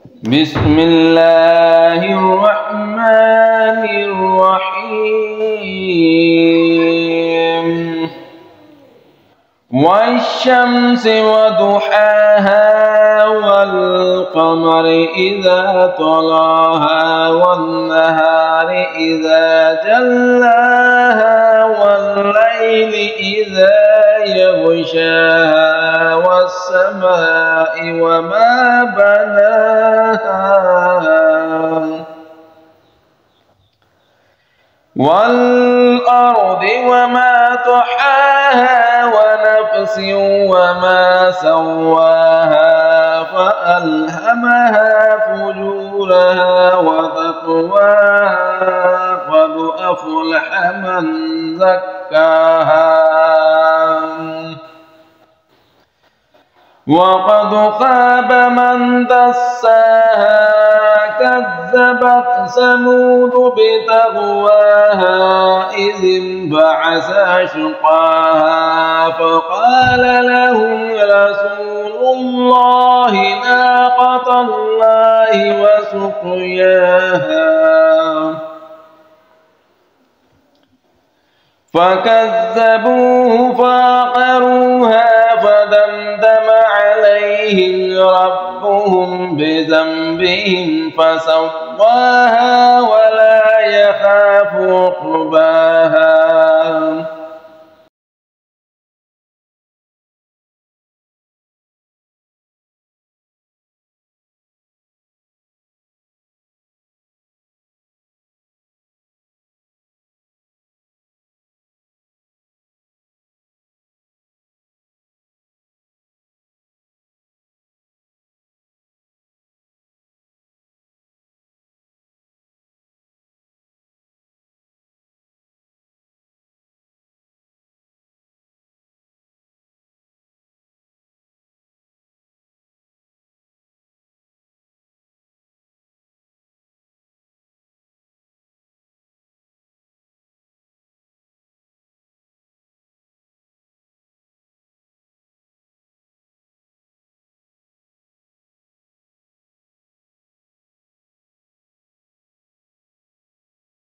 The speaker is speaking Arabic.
بسم الله الرحمن الرحيم والشمس وضحاها والقمر إذا طلاها والنهار إذا جلاها والليل إذا يغشاها والسماء وما بناها والأرض وما طحاها ونفس وما سواها فألهمها فجورها وتقواها قد أفلح من زكاها وقد خاب من دساها كذبت ثمود بتقواها إذ انبعث أشقاها فقال لهم رسول الله ناقة الله وسقياها فكذبوه فعقروها فدمدم عليهم ربهم بذنبهم فسواها ولا يخاف عقباها